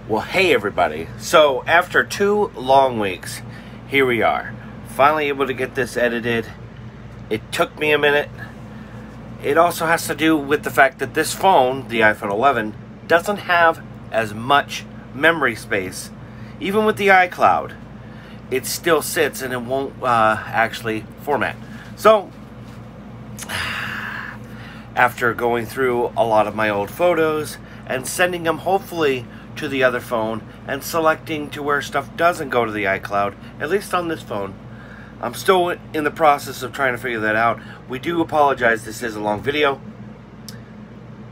Well, hey everybody. So after 2 long weeks, here we are. Finally able to get this edited. It took me a minute. It also has to do with the fact that this phone, the iPhone 11, doesn't have as much memory space. Even with the iCloud, it still sits and it won't actually format. So, after going through a lot of my old photos and sending them hopefully to the other phone and selecting to where stuff doesn't go to the iCloud, at least on this phone, I'm still in the process of trying to figure that out. We do apologize, this is a long video,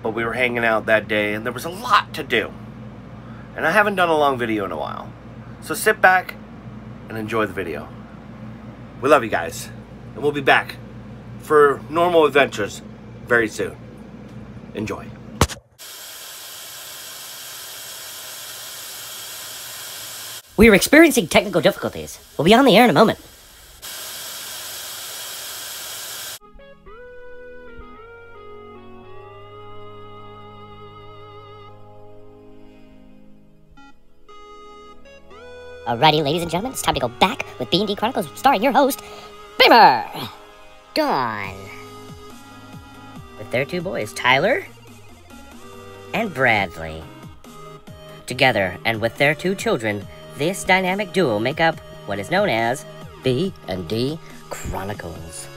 but we were hanging out that day and there was a lot to do. And I haven't done a long video in a while. So sit back and enjoy the video. We love you guys. And we'll be back for normal adventures very soon. Enjoy. We are experiencing technical difficulties. We'll be on the air in a moment. Alrighty, ladies and gentlemen, it's time to go back with B&D Chronicles, starring your host, Beamer, Dawn, with their 2 boys, Tyler and Bradley. Together, and with their 2 children, this dynamic duo make up what is known as B&D Chronicles.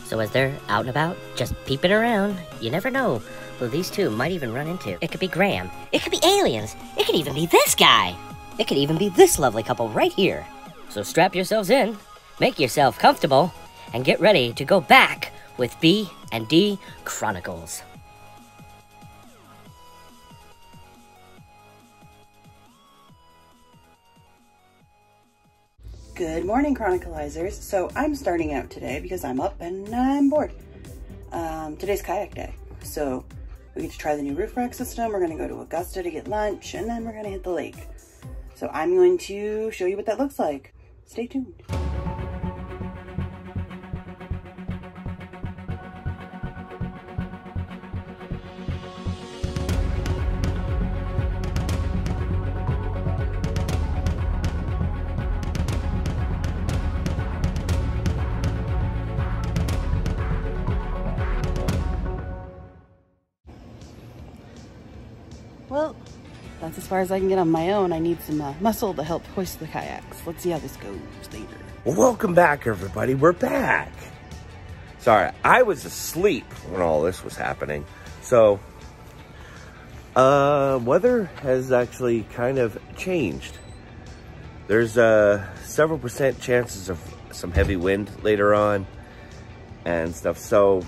So as they're out and about, just peeping around, you never know who these 2 might even run into. It could be Graham, it could be aliens, it could even be this guy. It could even be this lovely couple right here. So strap yourselves in, make yourself comfortable, and get ready to go back with B&D Chronicles. Good morning, Chronicalizers. So I'm starting out today because I'm up and I'm bored. Today's kayak day. So we get to try the new roof rack system. We're going to go to Augusta to get lunch, and then we're going to hit the lake. So I'm going to show you what that looks like. Stay tuned. Well, that's as far as I can get on my own. I need some muscle to help hoist the kayaks. Let's see how this goes later. Well, welcome back, everybody. We're back. Sorry, I was asleep when all this was happening. So, weather has actually kind of changed. There's several % chances of some heavy wind later on and stuff. So,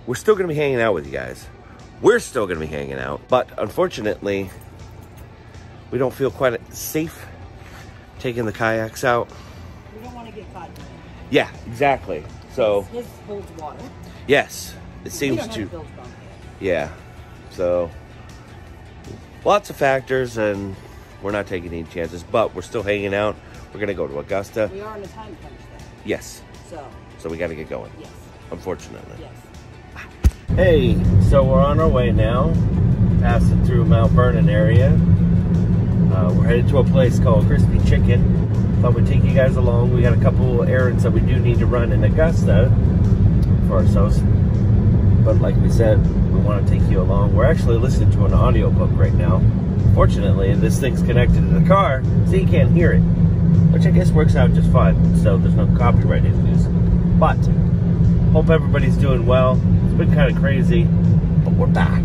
we're still going to be hanging out with you guys. We're still going to be hanging out, but unfortunately, we don't feel quite safe taking the kayaks out. We don't want to get caught. Yeah, exactly. So His holds water. yes, it seems to. Yeah, so lots of factors, and we're not taking any chances, but we're still hanging out. We're going to go to Augusta. We are on a time crunch though. Yes. So we got to get going. Yes. Unfortunately. Yes. Hey, so we're on our way now, passing through Mount Vernon area. We're headed to a place called Krispy Chicken. Thought we'd take you guys along. We got a couple errands that we do need to run in Augusta for ourselves. But like we said, we want to take you along. We're actually listening to an audiobook right now. Fortunately, this thing's connected to the car, so you can't hear it. Which I guess works out just fine, so there's no copyright issues. But, hope everybody's doing well. Been kind of crazy, but we're back.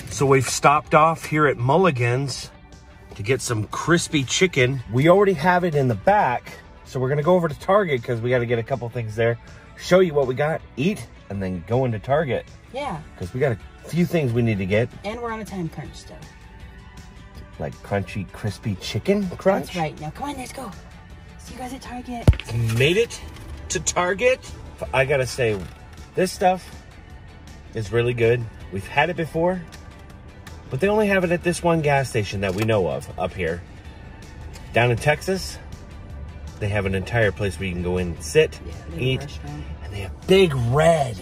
So we've stopped off here at Mulligan's to get some crispy chicken. We already have it in the back, so we're gonna go over to Target because we got to get a couple things there, show you what we got, eat, and then go into Target. Yeah. Because we got a few things we need to get. And we're on a time crunch still. Like crunchy, crispy chicken crunch. That's right. Now come on, let's go. See you guys at Target. Made it to Target. I gotta say, this stuff is really good. We've had it before, but they only have it at this one gas station that we know of up here. Down in Texas, they have an entire place where you can go in and sit, eat, and they have Big Red.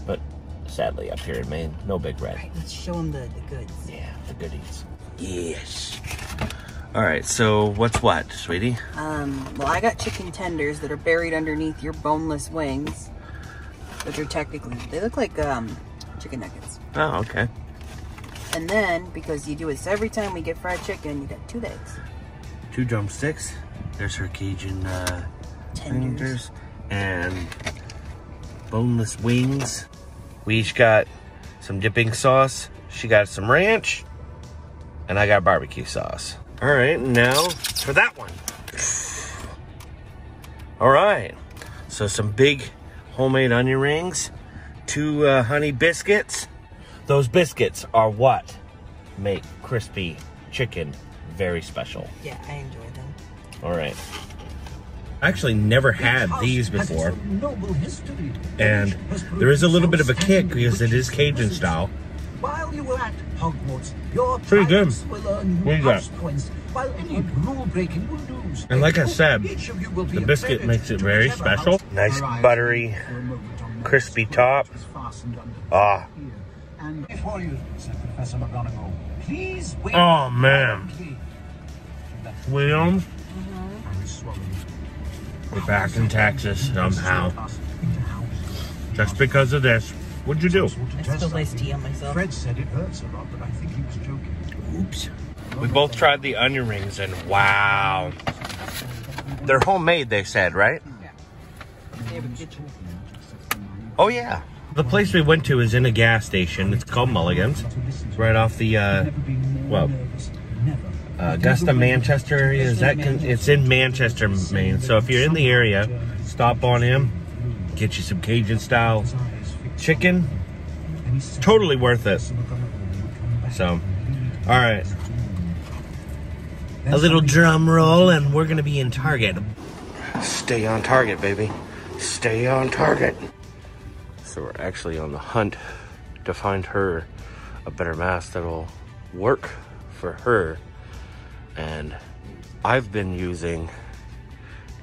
But sadly, up here in Maine, no Big Red. All right, let's show them the goods. Yeah, the goodies. Yes. All right, so what's what, sweetie? Well, I got chicken tenders that are buried underneath your boneless wings, which are technically, they look like chicken nuggets. Oh, okay. And then, because you do this every time we get fried chicken, you got 2 legs. 2 drumsticks. There's her Cajun tenders and boneless wings. We each got some dipping sauce. She got some ranch, and I got barbecue sauce. All right, now for that one. All right, so some big homemade onion rings, 2 honey biscuits. Those biscuits are what make crispy chicken very special. Yeah, I enjoy them. All right. I actually never had these before, and there is a little bit of a kick because it is Cajun style. While you were at Hogwarts, your Pretty good. will earn What do you got? house points, while any rule breaking will lose. And like I said, Each of you will be the a biscuit credit makes it to very whichever special. house Nice arrives buttery, for a moment on the crispy sword top. which is fastened under the Ah. ear. And before you, said Professor McGonagall, please wait. Oh, man. Williams, we're back in Texas somehow. Just because of this. What'd you do? I spilled iced tea on myself. Fred said it hurts a lot, but I think he was joking. Oops. We both tried the onion rings, and wow. They're homemade, they said, right? Yeah. They have a kitchen. Oh, yeah. The place we went to is in a gas station. It's called Mulligan's. It's right off the, Augusta, Manchester area. It's in Manchester, Maine. So if you're in the area, stop on in, get you some Cajun style chicken. Totally worth it. So, all right. A little drum roll, and we're gonna be in Target. Stay on target, baby. Stay on target. So we're actually on the hunt to find her a better mask that'll work for her. And I've been using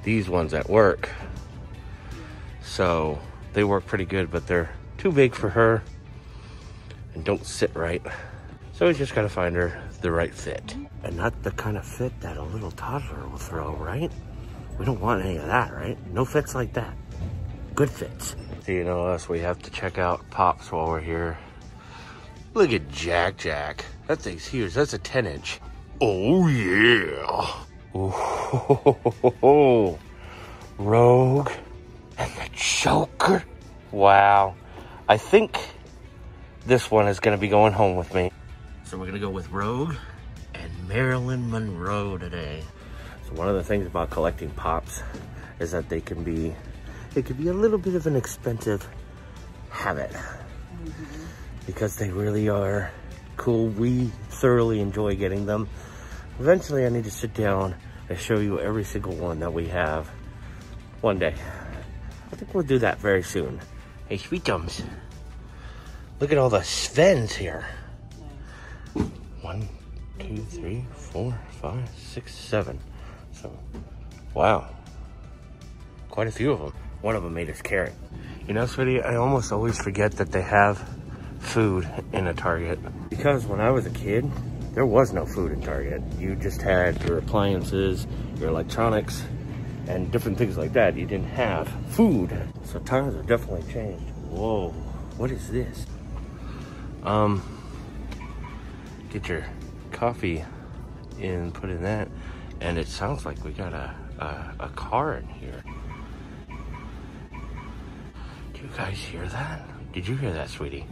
these ones at work. So they work pretty good, but they're too big for her and don't sit right. So we just gotta find her the right fit. And not the kind of fit that a little toddler will throw, right? We don't want any of that, right? No fits like that. Good fits. So you know us, we have to check out Pops while we're here. Look at Jack. That thing's huge. That's a 10-inch. Oh yeah. Oh, Rogue and the Joker. Wow. I think this one is gonna be going home with me. So we're gonna go with Rogue and Marilyn Monroe today. So one of the things about collecting Pops is that it can be a little bit of an expensive habit. Because they really are cool. We thoroughly enjoy getting them. Eventually I need to sit down and show you every single one that we have one day. I think we'll do that very soon. Hey, Sweetums. Look at all the Svens here. 1, 2, 3, 4, 5, 6, 7. So, wow. Quite a few of them. One of them made us carrot. You know, sweetie, I almost always forget that they have food in a Target. Because when I was a kid, there was no food in Target. You just had your appliances, your electronics, and different things like that. You didn't have food. So times have definitely changed. Whoa, what is this? Get your coffee in, put in that, and it sounds like we got a car in here. Do you guys hear that? Did you hear that, sweetie?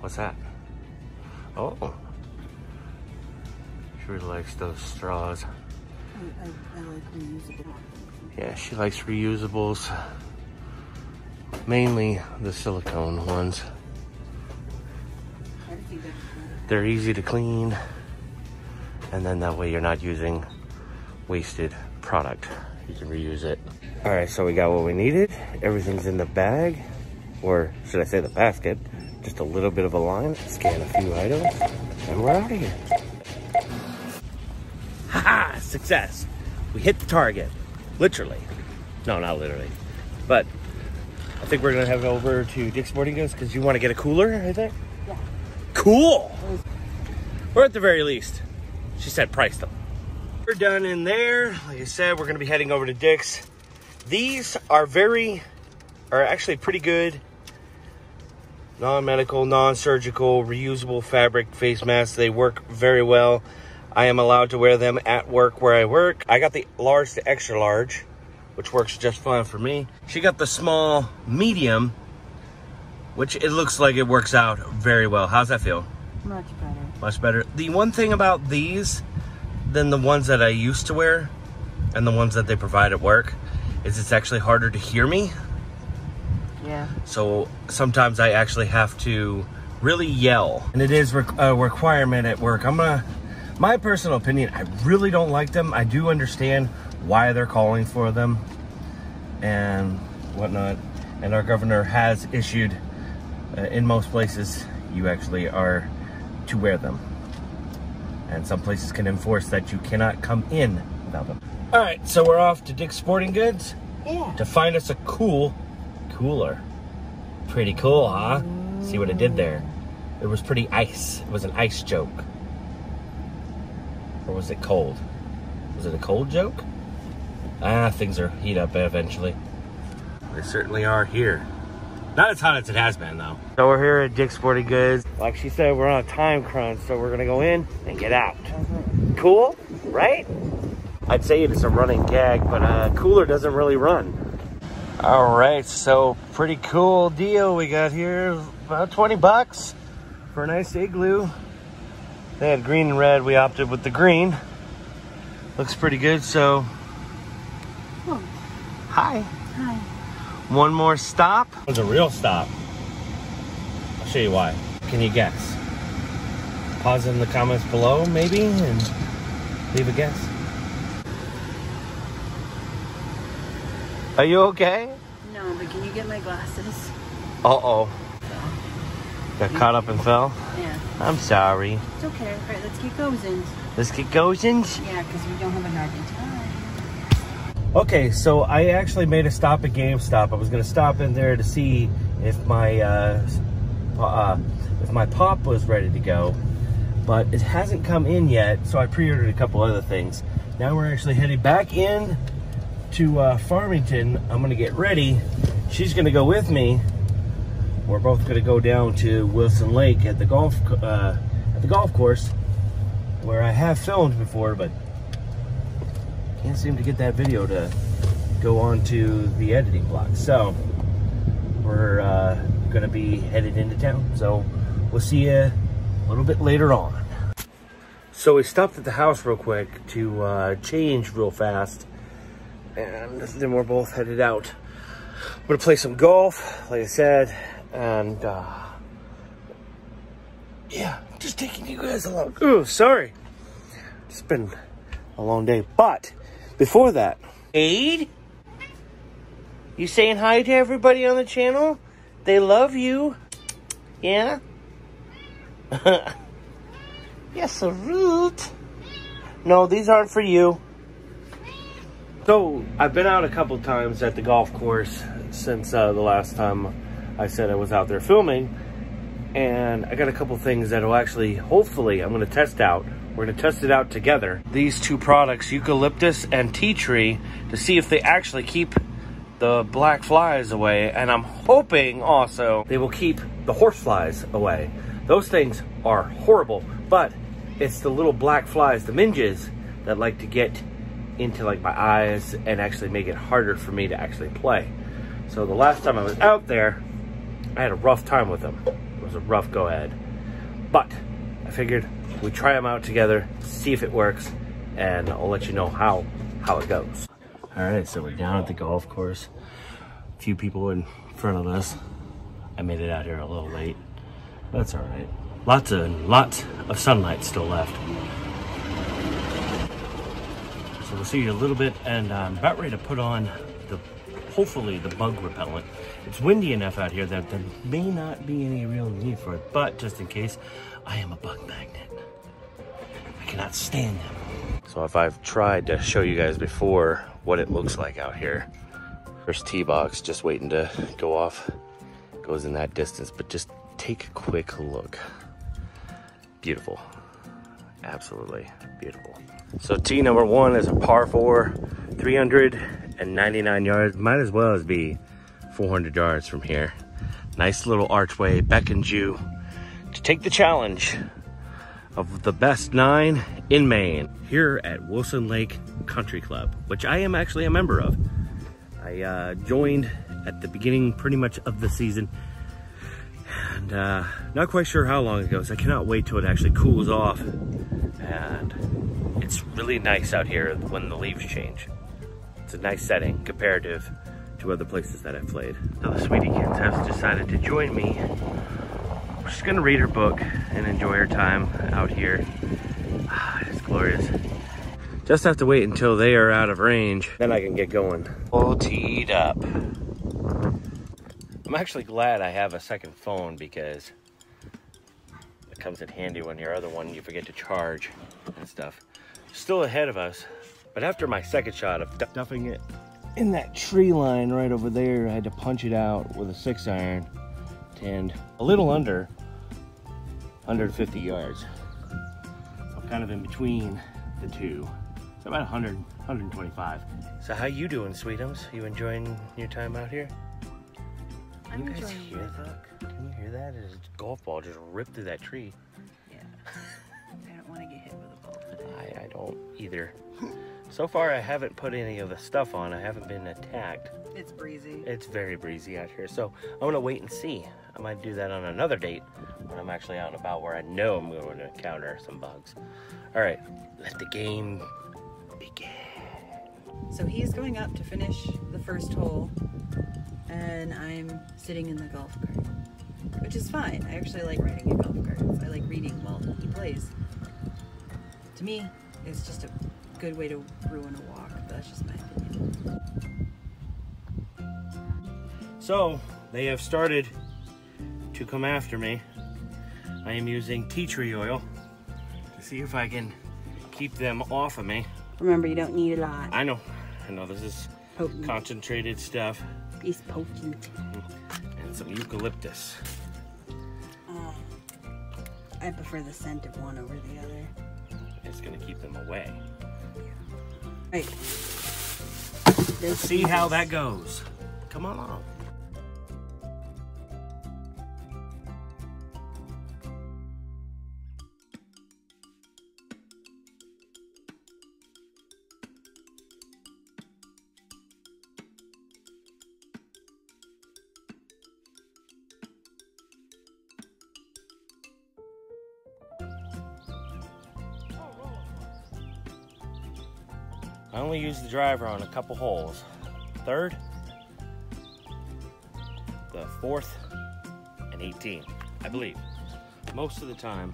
What's that? Oh. She really likes those straws. I like reusable. Yeah, she likes reusables. Mainly the silicone ones. They're easy to clean. And then that way you're not using wasted product. You can reuse it. All right, so we got what we needed. Everything's in the bag, or should I say the basket. Just a little bit of a line, scan a few items, and we're out of here. Haha, success. We hit the target, literally. No, not literally, but I think we're gonna head over to Dick's Sporting Goods because you want to get a cooler, I think? Yeah. Cool. Or at the very least, she said price them. We're done in there. Like I said, we're gonna be heading over to Dick's. These are actually pretty good. Non-medical, non-surgical, reusable fabric face masks. They work very well. I am allowed to wear them at work where I work. I got the large to extra large, which works just fine for me. She got the small medium, which it looks like it works out very well. How's that feel? Much better. Much better. The one thing about these than the ones that I used to wear and the ones that they provide at work is it's actually harder to hear me. Yeah. So sometimes I actually have to really yell. And it is a requirement at work. My personal opinion, I really don't like them. I do understand why they're calling for them and whatnot. And our governor has issued, in most places, you actually are to wear them. And some places can enforce that you cannot come in without them. All right, so we're off to Dick's Sporting Goods to find us a cooler. Pretty cool, huh? See what it did there? It was pretty ice. It was an ice joke. Or was it cold? Was it a cold joke? Things are heat up eventually. They certainly are here. Not as hot as it has been, though. So we're here at Dick's Sporting Goods. Like she said, we're on a time crunch, so we're gonna go in and get out. Cool, right? I'd say it's a running gag, but cooler doesn't really run. All right, so pretty cool deal we got here. About 20 bucks for a nice igloo. They had green and red. We opted with the green. Looks pretty good, so. Oh. Hi. Hi. One more stop. It was a real stop. I'll show you why. Can you guess? Pause in the comments below, maybe, and leave a guess. Are you okay? No, but can you get my glasses? Uh-oh. Got caught up and fell? Yeah. I'm sorry. It's okay. All right, let's get going. Let's get going. Yeah, because we don't have an hour time. Okay, so I actually made a stop at GameStop. I was going to stop in there to see if my pop was ready to go, but it hasn't come in yet, so I pre-ordered a couple other things. Now we're actually heading back in to Farmington. I'm going to get ready. She's going to go with me. We're both going to go down to Wilson Lake at the golf course, where I have filmed before, but can't seem to get that video to go onto the editing block. So we're going to be headed into town. So we'll see you a little bit later on. So we stopped at the house real quick to change real fast, and then we're both headed out. I'm going to play some golf, like I said. And, yeah, just taking you guys along. Ooh, sorry. It's been a long day. But, before that, Jade, you saying hi to everybody on the channel? They love you. Yeah? Yes, so rude. No, these aren't for you. So, I've been out a couple times at the golf course since the last time I said I was out there filming, and I got a couple things that'll actually, hopefully, I'm going to test out. We're going to test it out together. These two products, eucalyptus and tea tree, to see if they actually keep the black flies away, and I'm hoping also they will keep the horse flies away. Those things are horrible, but it's the little black flies, the minges, that like to get into like my eyes and actually make it harder for me to actually play. So the last time I was out there, I had a rough time with them. It was a rough go ahead. But I figured we'd try them out together, see if it works, and I'll let you know how it goes. All right, so we're down at the golf course. A few people in front of us. I made it out here a little late. That's all right. Lots of sunlight still left. So we'll see you a little bit, and I'm about ready to put on hopefully the bug repellent. It's windy enough out here that there may not be any real need for it, but just in case, I am a bug magnet. I cannot stand them. So if I've tried to show you guys before what it looks like out here. First tee box just waiting to go off. Goes in that distance, but just take a quick look. Beautiful. absolutely beautiful. So tee number 1 is a par 4, 399 yards. Might as well as be 400 yards from here. Nice little archway beckons you to take the challenge of the best 9 in Maine here at Wilson Lake Country Club, which I am actually a member of. I joined at the beginning pretty much of the season, and not quite sure how long ago, so I cannot wait till it actually cools off. And it's really nice out here when the leaves change. It's a nice setting comparative to other places that I've played. So the Sweetiekins has decided to join me. We're just gonna read her book and enjoy our time out here. It's glorious. Just have to wait until they are out of range, then I can get going. All teed up. I'm actually glad I have a second phone because it comes in handy when your other one you forget to charge and stuff. Still ahead of us, but after my second shot of duffing it in that tree line right over there, I had to punch it out with a 6-iron and a little under 150 yards. So I'm kind of in between the two. So about 100, 125. So how you doing, Sweetums? You enjoying your time out here? I'm Can you guys enjoying hear my that? book. Can you hear that? His golf ball just ripped through that tree. Yeah. I don't want to get hit with a ball today. I don't either. So far, I haven't put any of the stuff on. I haven't been attacked. It's breezy. It's very breezy out here, so I'm gonna wait and see. I might do that on another date when I'm actually out and about where I know I'm going to encounter some bugs. All right, let the game begin. So he's going up to finish the first hole, and I'm sitting in the golf cart, which is fine. I actually like riding in golf carts. I like reading while he plays. To me, it's just a good way to ruin a walk. That's just my opinion. So they have started to come after me. I am using tea tree oil to see if I can keep them off of me. Remember, you don't need a lot. I know this is Potent. concentrated stuff. It's potent. And some eucalyptus. I prefer the scent of one over the other. It's gonna keep them away. Right. Let's see how that goes. Come on. I only use the driver on a couple holes. 3rd, the 4th, and 18, I believe. Most of the time,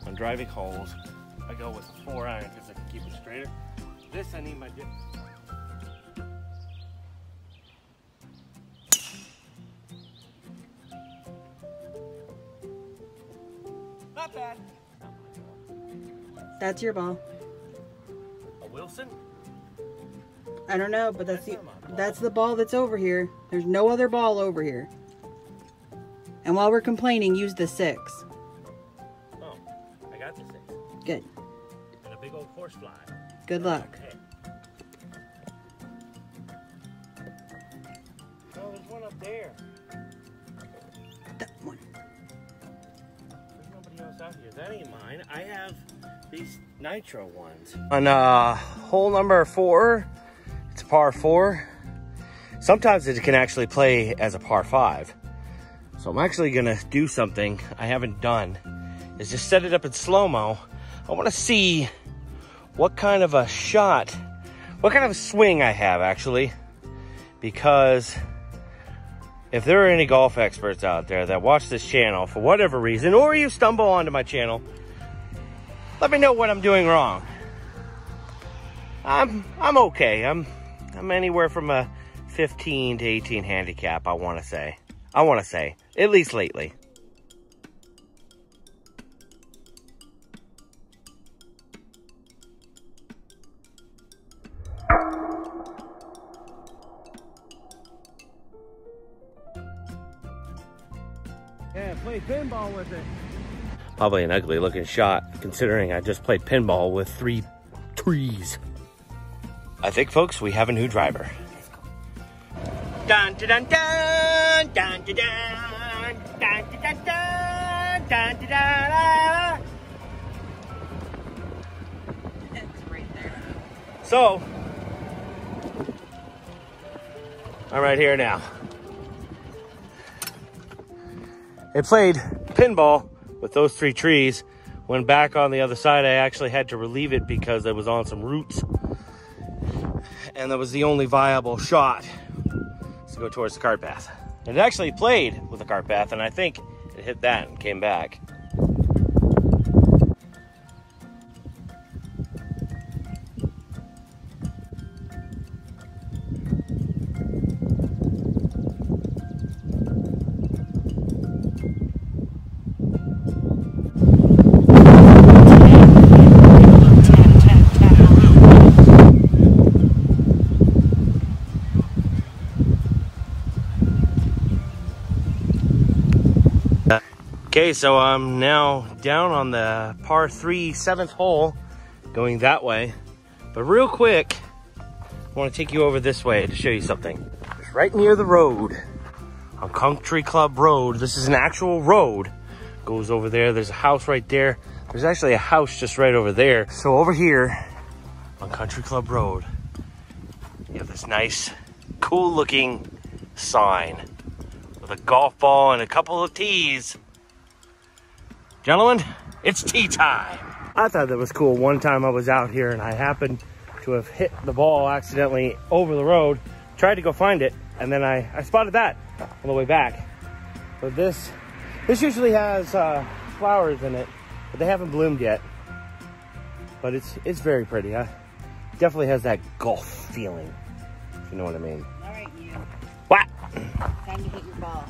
on driving holes, I go with a 4-iron because I can keep it straighter. This, I need my dip. Not bad. That's your ball. Wilson? I don't know, but that's the ball that's over here. There's no other ball over here. And while we're complaining, use the 6. Oh, I got the 6. Good. And a big old horsefly. Good luck. Okay. Oh, there's one up there. That one. There's nobody else out here. That ain't mine. I have these nitro ones. On hole number 4, it's a par 4. Sometimes it can actually play as a par 5. So I'm actually gonna do something I haven't done, is just set it up in slow-mo. I wanna see what kind of a shot, what kind of a swing I have actually, because if there are any golf experts out there that watch this channel for whatever reason, or you stumble onto my channel, let me know what I'm doing wrong. I'm okay. I'm anywhere from a 15 to 18 handicap, I want to say, at least lately. Yeah, play pinball with it. Probably an ugly looking shot, considering I just played pinball with 3 trees. I think, folks, we have a new driver. Dun dun dun dun dun dun dun dun dun dun dun dun dun. It's right there. So, I'm right here now. I played pinball with those 3 trees. When back on the other side, I actually had to relieve it because I was on some roots. And that was the only viable shot to go towards the cart path. And it actually played with the cart path, and I think it hit that and came back. Okay, so I'm now down on the par 3 7th hole, going that way. But real quick, I want to take you over this way to show you something. It's right near the road, on Country Club Road. This is an actual road. Goes over there. There's a house right there. There's actually a house just right over there. So over here on Country Club Road, you have this nice, cool looking sign with a golf ball and a couple of tees. Gentlemen, it's tea time. I thought that was cool. One time I was out here and I happened to have hit the ball accidentally over the road, tried to go find it, and then I spotted that on the way back. But this usually has flowers in it, but they haven't bloomed yet. But it's very pretty. Definitely has that golf feeling, if you know what I mean. All right, you. What? Time to hit your ball.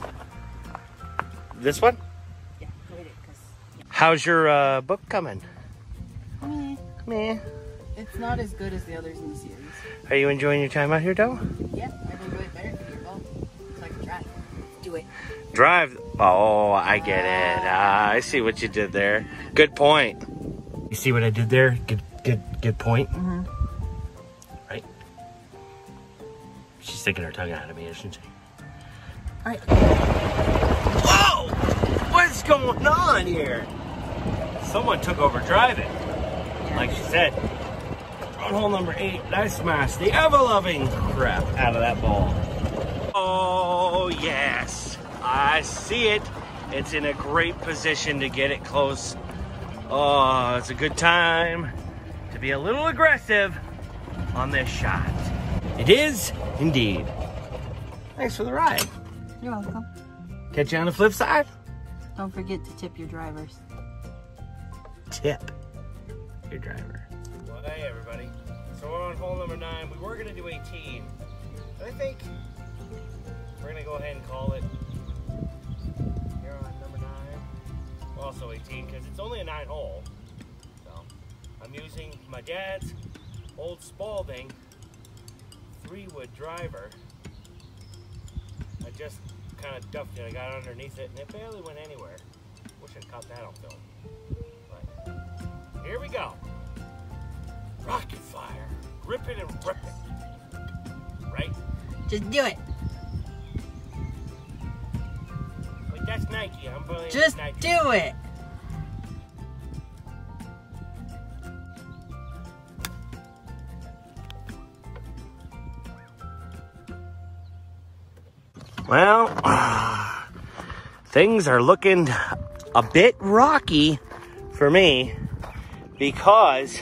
This one? Yeah, go hit it, because... How's your book coming? Meh. It's not as good as the others in the series. Are you enjoying your time out here, though? Yeah, I'd enjoy it better if you hit your ball. So I can try. Do it. Drive. Oh, I get it. I see what you did there. Good point. You see what I did there? Good point. Mm-hmm. Right? She's sticking her tongue out at me, isn't she? All right. Whoa! What's going on here? Someone took over driving. Like she said. On hole number 8, I smashed the ever-loving crap out of that ball. Oh, yes. I see it. It's in a great position to get it close. Oh, it's a good time to be a little aggressive on this shot. It is, indeed. Thanks for the ride. You're welcome. Catch you on the flip side. Don't forget to tip your drivers. Tip your driver. Well, hey, everybody. So we're on hole number 9. We were going to do 18. But I think we're going to go ahead and call it here on number 9. Also 18, because it's only a 9 hole. So I'm using my dad's old Spalding 3-wood driver. I just kind of ducked it. I got underneath it and it barely went anywhere. Wish I'd caught that on film. But here we go. Rocket fire. Rip it and rip it. Right? Just do it. Wait, that's Nike. I'm believing Just Nike. do it. Well, things are looking a bit rocky for me because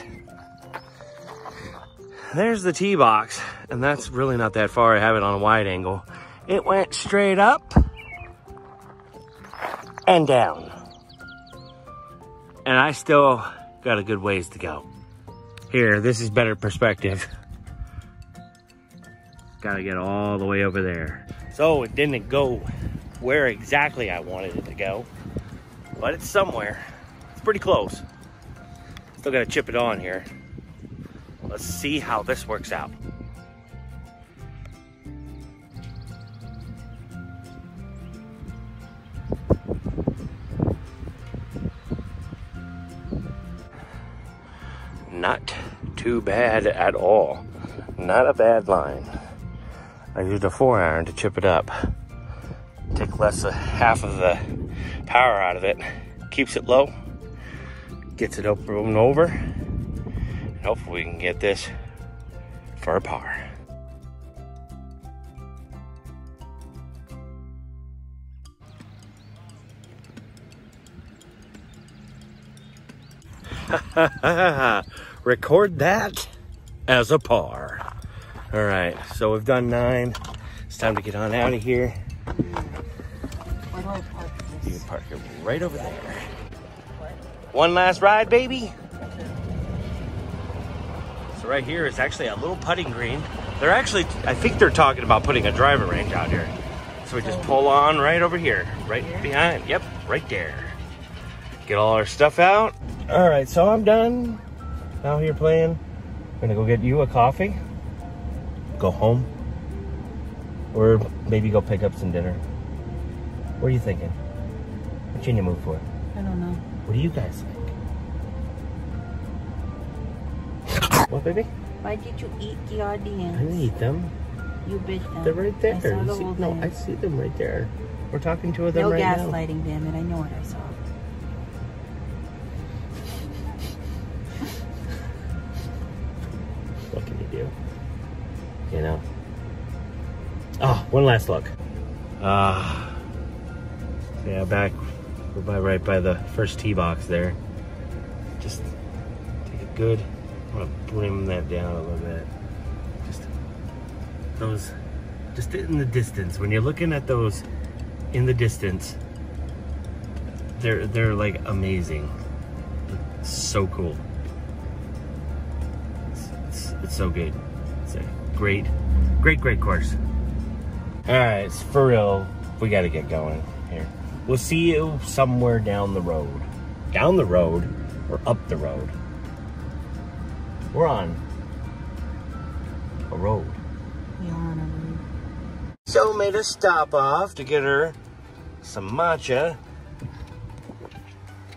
there's the tee box, and that's really not that far. I have it on a wide angle. It went straight up and down, and I still got a good ways to go. Here, this is better perspective. Gotta get all the way over there. So it didn't go where exactly I wanted it to go, but it's somewhere. It's pretty close. Still gotta chip it on here. Let's see how this works out. Not too bad at all. Not a bad line. I used a 4-iron to chip it up. Take less than half of the power out of it. Keeps it low. Gets it open and over. And hopefully we can get this for a par. Record that as a par. All right, so we've done 9. It's time to get on out of here. Where do I park this? You can park it right over there. One last ride, baby. So right here is actually a little putting green. They're actually, I think they're talking about putting a driver range out here. So we just pull on right over here, right behind. Yep, right there. Get all our stuff out. All right, so I'm done out here playing. I'm gonna go get you a coffee, go home, or maybe go pick up some dinner. What are you thinking? What you in the mood for? I don't know. What do you guys think? What, baby? Why did you eat the I audience? didn't eat them. You bit them. They're right there. I saw You the see, whole no, thing. I see them right there. We're talking to them No right now. gaslighting, damn it. I know what I saw. What can you do? You know? Oh, one last look. Yeah, back. We're right by the first tee box there. Just take it good. I'm gonna brim that down a little bit. Just those, just in the distance. When you're looking at those in the distance, they're like amazing. It's so cool. It's so good. It's a great course. All right, for real, we got to get going here. We'll see you somewhere down the road. Down the road or up the road. We're on a road. We are on a road. So made a stop off to get her some matcha.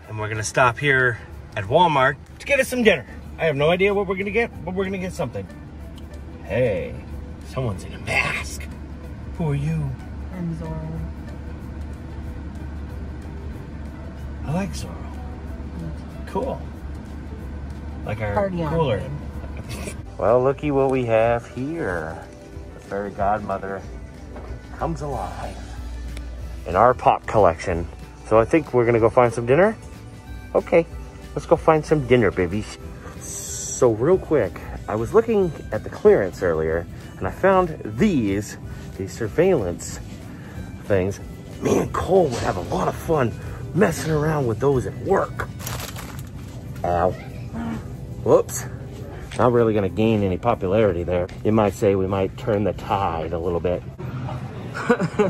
And we're gonna stop here at Walmart to get us some dinner. I have no idea what we're gonna get, but we're gonna get something. Hey, someone's in a mask. Who are you? I'm Zorro. I like Zorro. Cool. Like our Party on, cooler. babe. Well, looky what we have here. The fairy godmother comes alive in our pop collection. So I think we're gonna go find some dinner. Okay, let's go find some dinner, babies. So real quick, I was looking at the clearance earlier and I found these surveillance things. Me and Cole would have a lot of fun messing around with those at work. Ow. Whoops. Not really gonna gain any popularity there. You might say we might turn the tide a little bit.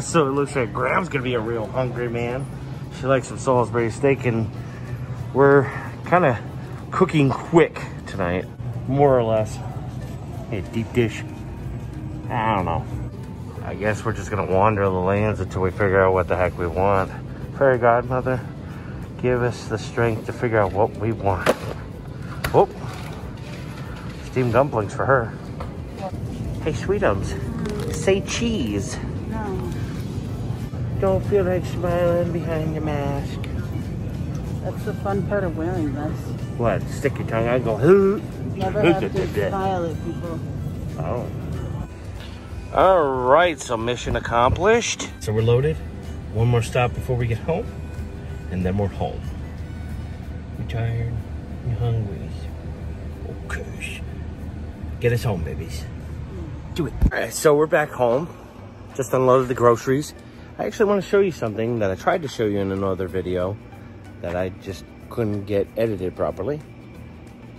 So it looks like Graham's gonna be a real hungry man. She likes some Salisbury steak and we're kind of cooking quick tonight, more or less. Hey, deep dish. I don't know. I guess we're just gonna wander the lands until we figure out what the heck we want. Fairy godmother, give us the strength to figure out what we want. Oh, steamed dumplings for her. Hey, Sweetums, say cheese. No. Don't feel like smiling behind your mask. That's the fun part of wearing this. What? Stick your tongue out and go, hoo. Never have to smile at people. Oh. All right, so mission accomplished. So we're loaded. One more stop before we get home, and then we're home. You tired? You hungry? Okay. Get us home, babies. Do it. All right, so we're back home. Just unloaded the groceries. I actually want to show you something that I tried to show you in another video that I just couldn't get edited properly.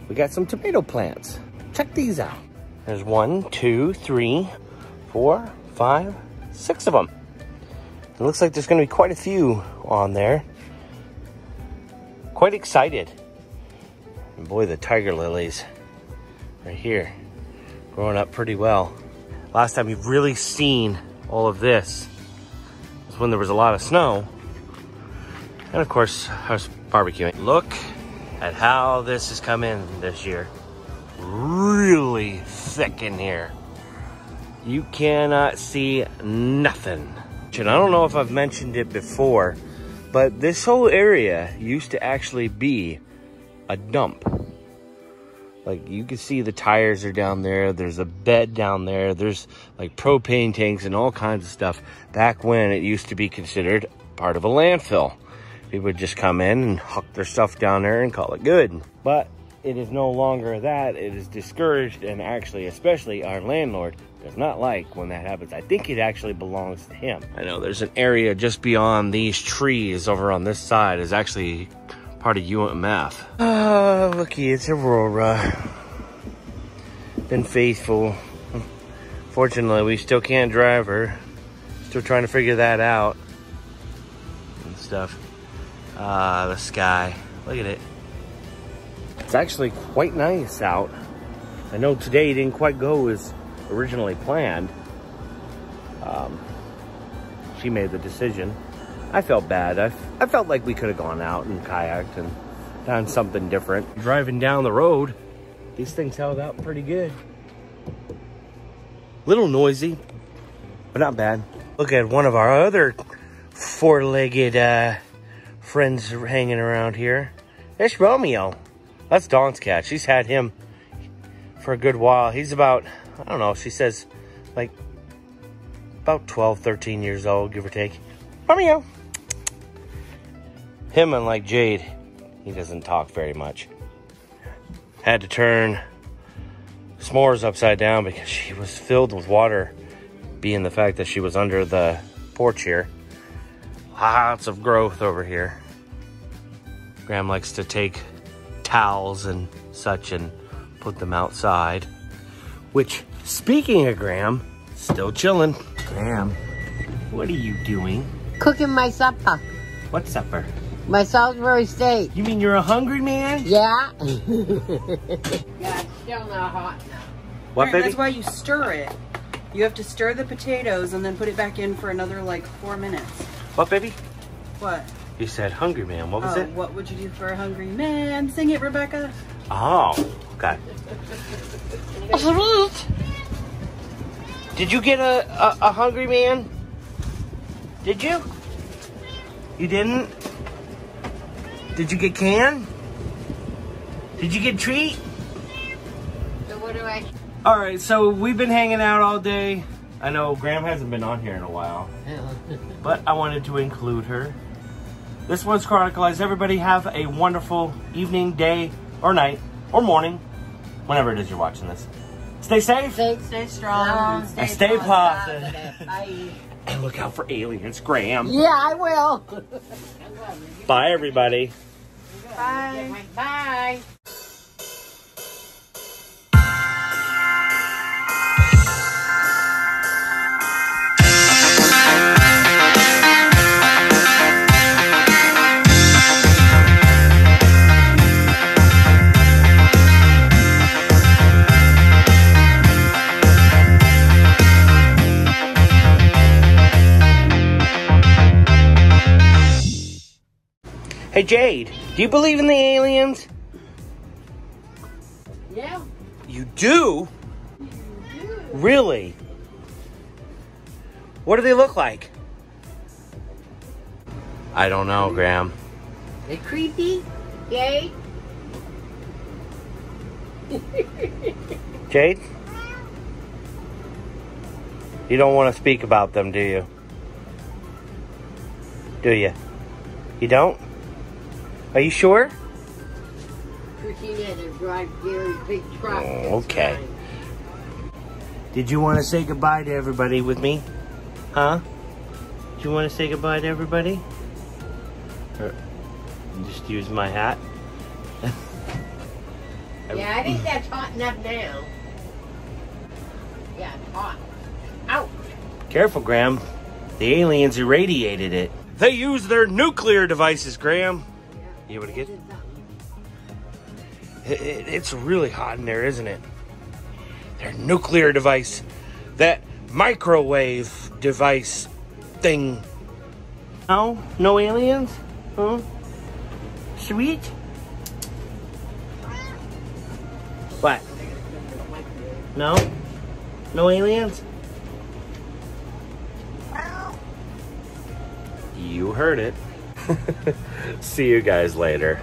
We got some tomato plants. Check these out. There's 1, 2, 3, 4, 5, 6 of them. It looks like there's gonna be quite a few on there. Quite excited. And boy, the tiger lilies right here, growing up pretty well. Last time you've really seen all of this was when there was a lot of snow. And of course, I was barbecuing. Look at how this has come in this year. Really thick in here. You cannot see nothing. And I don't know if I've mentioned it before, but this whole area used to actually be a dump. Like, you can see the tires are down there. There's a bed down there. There's like propane tanks and all kinds of stuff. Back when it used to be considered part of a landfill. People would just come in and huck their stuff down there and call it good. But it is no longer that. It is discouraged, and actually, especially our landlord does not like when that happens. I think it actually belongs to him. I know there's an area just beyond these trees over on this side is actually part of UMF. Oh, looky, it's Aurora. Been faithful. Fortunately, we still can't drive her. Still trying to figure that out and stuff. The sky, look at it. It's actually quite nice out. I know today didn't quite go as originally planned. She made the decision. I felt bad. I felt like we could have gone out and kayaked and done something different. Driving down the road, these things held out pretty good. Little noisy, but not bad. Look at one of our other four-legged friends hanging around here. It's Romeo. That's Dawn's cat. She's had him for a good while. He's about, I don't know, she says like about 12, 13 years old, give or take. Romeo. Him, unlike Jade, he doesn't talk very much. Had to turn s'mores upside down because she was filled with water, being the fact that she was under the porch here. Lots of growth over here. Graham likes to take towels and such and put them outside. Which, speaking of Graham, still chilling. Graham, what are you doing? Cooking my supper. What supper? My Salisbury steak. You mean you're a hungry man? Yeah. Yeah, it's still not hot enough. What, baby? That's why you stir it. You have to stir the potatoes and then put it back in for another like 4 minutes. What, baby? What? You said hungry man. What was it? What would you do for a hungry man? Sing it, Rebecca. Oh, okay. Did you get a hungry man? Did you? You didn't? Did you get can? Did you get treat? So what do I... All right, so we've been hanging out all day. I know Graham hasn't been on here in a while, but I wanted to include her. This one's Chronicalized. Everybody have a wonderful evening, day, or night, or morning, whenever it is you're watching this. Stay safe. Stay strong. And stay positive. Bye. And look out for aliens, Graham. Yeah, I will. Bye, everybody. Bye. Bye. Hey, Jade, do you believe in the aliens? Yeah. You do? Really? What do they look like? I don't know, Graham. They creepy? Yay? Jade? You don't want to speak about them, do you? Do you? You don't? Are you sure? Christina had to drive Gary's big truck. Oh, okay. Did you want to say goodbye to everybody with me? Huh? Do you want to say goodbye to everybody? Or just use my hat? Yeah, I think that's hot enough now. Yeah, it's hot. Ouch. Careful, Graham. The aliens irradiated it. They use their nuclear devices, Graham. You able to get it? It's really hot in there, isn't it? Their nuclear device. That microwave device thing. No? No aliens? Huh? Sweet? What? No? No aliens? You heard it. See you guys later.